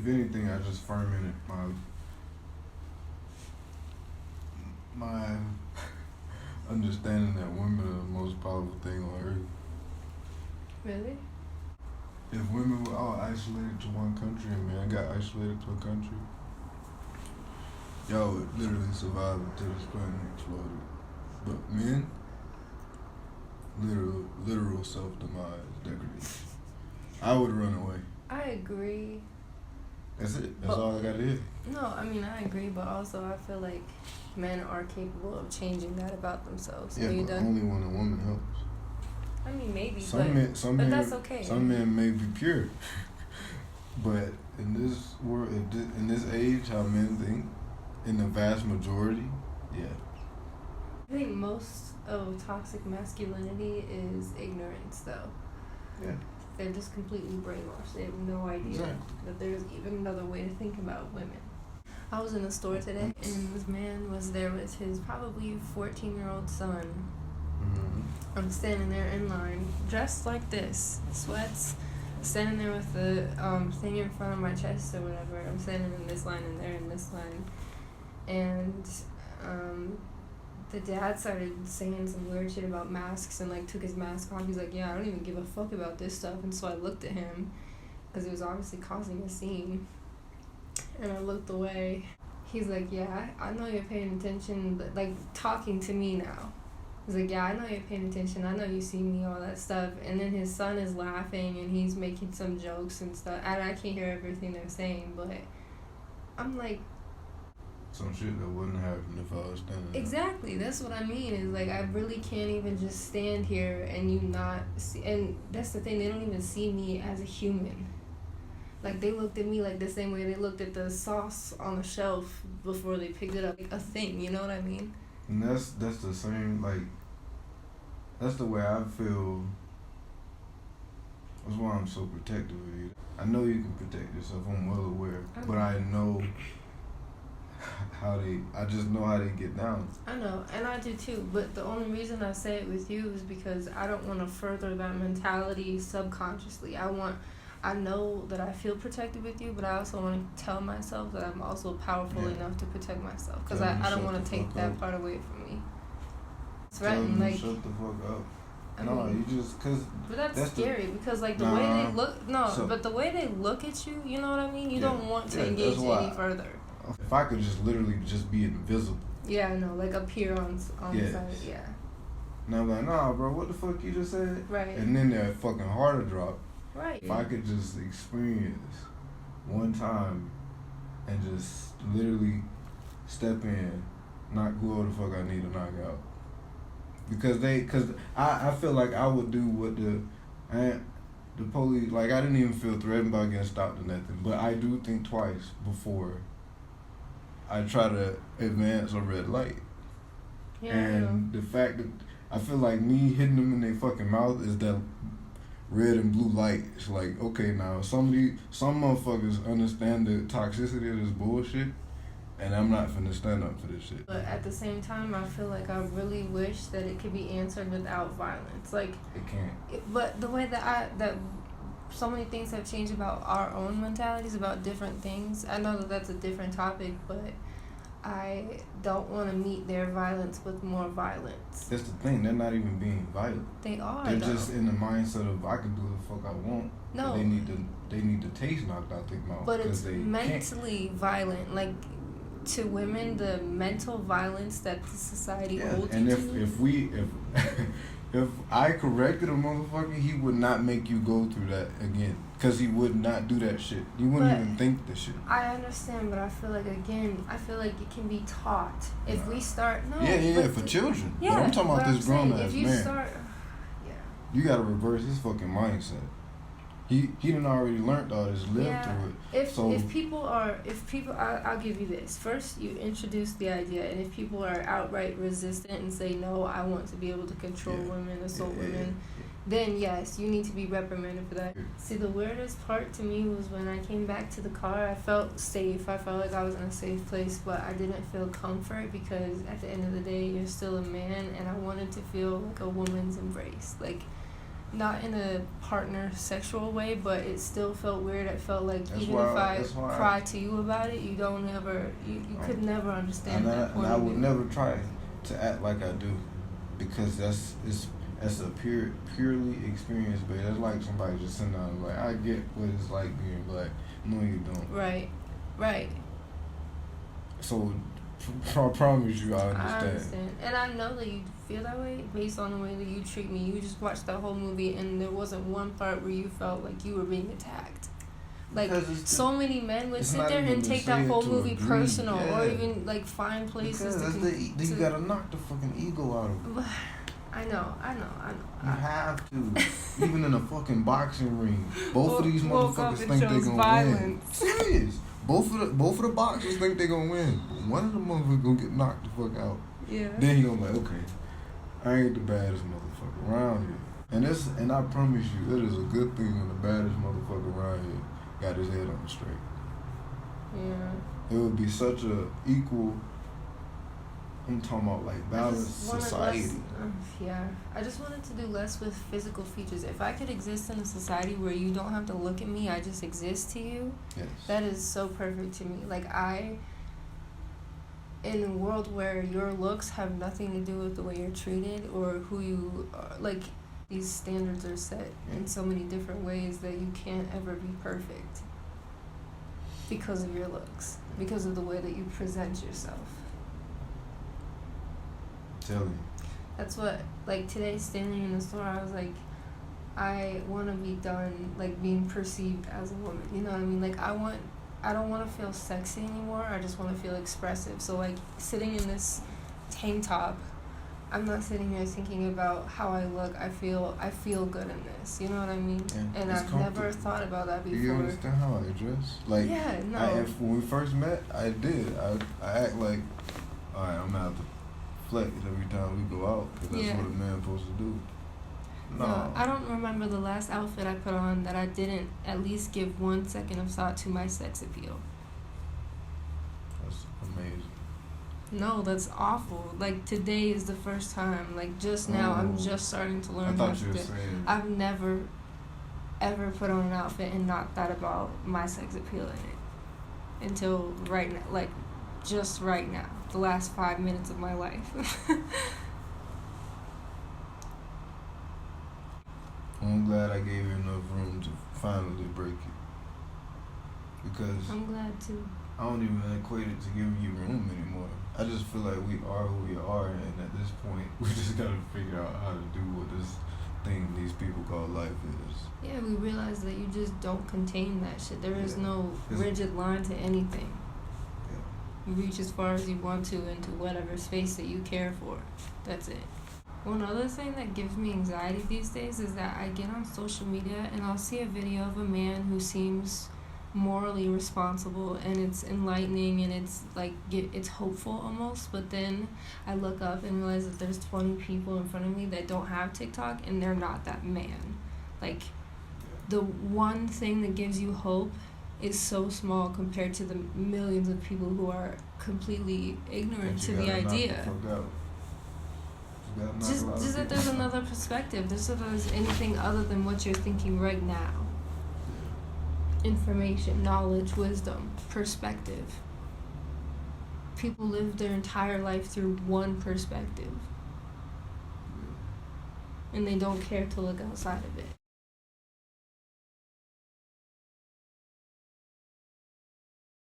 anything, I just fermented my understanding that women are the most powerful thing on earth. Really? If women were all isolated to one country and men got isolated to a country, y'all would literally survive until this planet exploded. But men, literal self-demise, degradation. I would run away. I agree. That's it. That's all I gotta hear. No, I mean, I agree, but also I feel like men are capable of changing that about themselves. Yeah, but only when a woman helps. I mean, maybe, but that's okay. Some men may be pure, but in this world, in this age, how men think, in the vast majority, yeah. I think most of toxic masculinity is ignorance, though. Yeah. They're just completely brainwashed. They have no idea that there's even another way to think about women. I was in a store today, and this man was there with his probably 14-year-old son. Mm-hmm. I'm standing there in line, dressed like this, sweats, standing there with the thing in front of my chest or whatever. I'm standing in this line and they're in this line. And the dad started saying some weird shit about masks and, like, took his mask off. He's like, yeah, I don't even give a fuck about this stuff. And so I looked at him because it was obviously causing a scene. And I looked away. He's like, yeah, I know you're paying attention, but, like, talking to me now. He's like, yeah, I know you're paying attention. I know you see me, all that stuff. And then his son is laughing and he's making some jokes and stuff. And I can't hear everything they're saying, but I'm like, some shit that wouldn't happen if I was standing there. Exactly. That's what I mean. Is like, I really can't even just stand here and you not see. And that's the thing. They don't even see me as a human. Like, they looked at me like the same way they looked at the sauce on the shelf before they picked it up. Like a thing. You know what I mean? And that's the same, like, that's the way I feel. That's why I'm so protective of you. I know you can protect yourself. I'm well aware. Okay. But I know I just know how they get down. I know, and I do too, but the only reason I say it with you is because I don't want to further that mentality subconsciously. I know that I feel protected with you, but I also want to tell myself that I'm also powerful enough to protect myself, because I don't want to take that part away from me. Threaten, like, shut the fuck up. But that's scary, because, like, the way they look, but the way they look at you, you know what I mean? You don't want to engage any further. If I could just literally just be invisible. Yeah, I know, like appear on the side, yeah. And I'm like, nah, bro, what the fuck you just said? Right. And then that fucking harder drop. Right. If I could just experience one time and just literally step in, knock whoever the fuck I need to knock out. Because I feel like I would do what the police, like, I didn't even feel threatened by getting stopped or nothing, but I do think twice before I try to advance a red light. Yeah, and the fact that I feel like me hitting them in their fucking mouth is that red and blue light. It's like, okay, now some motherfuckers understand the toxicity of this bullshit, and I'm not finna stand up for this shit. But at the same time, I feel like I really wish that it could be answered without violence. Like, it can't. But the way that so many things have changed about our own mentalities, about different things. I know that that's a different topic, but I don't want to meet their violence with more violence. That's the thing. They're not even being violent. They are. They're just in the mindset of, I can do the fuck I want. No. They need the taste knocked out their mouth. But it's mentally violent. Like, to women, the mental violence that the society holds you to. And if I corrected a motherfucker, he would not make you go through that again. Because he would not do that shit. You wouldn't even think the shit. I understand, but I feel like, again, it can be taught. If we start... No, for children. Yeah, but I'm talking about this grown-ass man. You gotta reverse his fucking mindset. He done already learned all this, lived through it. If people, I'll give you this. First, you introduce the idea, and if people are outright resistant and say, no, I want to be able to control women, assault women, then yes, you need to be reprimanded for that. See, the weirdest part to me was when I came back to the car, I felt safe. I felt like I was in a safe place, but I didn't feel comfort, because at the end of the day, you're still a man, and I wanted to feel like a woman's embrace. Like, not in a partner sexual way, but it still felt weird. It felt like That's even why- if I that's why cry to you about it, you don't ever, you could never understand and that point I of would view. never try to act like I do, because that's a purely experience based. That's like somebody just sitting down and like, I get what it's like being black. No, you don't. Right. So I promise you, I I understand. understand. And I know that you feel that way based on the way that you treat me. You just watched that whole movie and there wasn't one part where you felt like you were being attacked. Like, so many men would sit there and take that whole movie personal, or even like find places you gotta knock the fucking ego out of it. I know. You have to. Even in a fucking boxing ring. Both of these motherfuckers think they gonna win. Serious. Both of the boxers think they gonna win. One of the motherfuckers gonna get knocked the fuck out. Yeah. Then he gonna be like, okay, I ain't the baddest motherfucker around here. And I promise you, it is a good thing when the baddest motherfucker around here got his head on straight. Yeah. It would be such a equal, I'm talking about like balanced society. I just wanted to do less with physical features. If I could exist in a society where you don't have to look at me, I just exist to you, Yes. that is so perfect to me. Like, in a world where your looks have nothing to do with the way you're treated or who you are, like, these standards are set in so many different ways that you can't ever be perfect because of your looks, because of the way that you present yourself. Tell you. That's what, like, today standing in the store, I was like, I want to be done, like, being perceived as a woman. You know what I mean? Like, I don't want to feel sexy anymore. I just want to feel expressive. So, like, sitting in this tank top, I'm not sitting here thinking about how I look. I feel good in this. You know what I mean? Yeah, and I've never thought about that before. Do you understand how I dress? Like, yeah, no. When we first met, I did. I act like, all right, I'm gonna have to flex every time we go out, because that's what a man supposed to do. No, I don't remember the last outfit I put on that I didn't at least give 1 second of thought to my sex appeal. That's amazing. No, that's awful. Like, today is the first time. Like, just now, I'm just starting to learn how to do it. I've never, ever put on an outfit and not thought about my sex appeal in it. Until right now. Like, just right now. The last 5 minutes of my life. I'm glad I gave you enough room to finally break it. Because I'm glad too. I don't even equate it to giving you room anymore. I just feel like we are who we are, and at this point, we just gotta figure out how to do what this thing these people call life is. Yeah, we realize that you just don't contain that shit. There is no rigid line to anything. Yeah. You reach as far as you want to into whatever space that you care for. That's it. One other thing that gives me anxiety these days is that I get on social media and I'll see a video of a man who seems morally responsible and it's enlightening and it's like it's hopeful almost, but then I look up and realize that there's 20 people in front of me that don't have TikTok and they're not that man. Like, the one thing that gives you hope is so small compared to the millions of people who are completely ignorant to the idea. Just that there's another perspective. Just that there's anything other than what you're thinking right now. Information, knowledge, wisdom, perspective. People live their entire life through one perspective. And they don't care to look outside of it.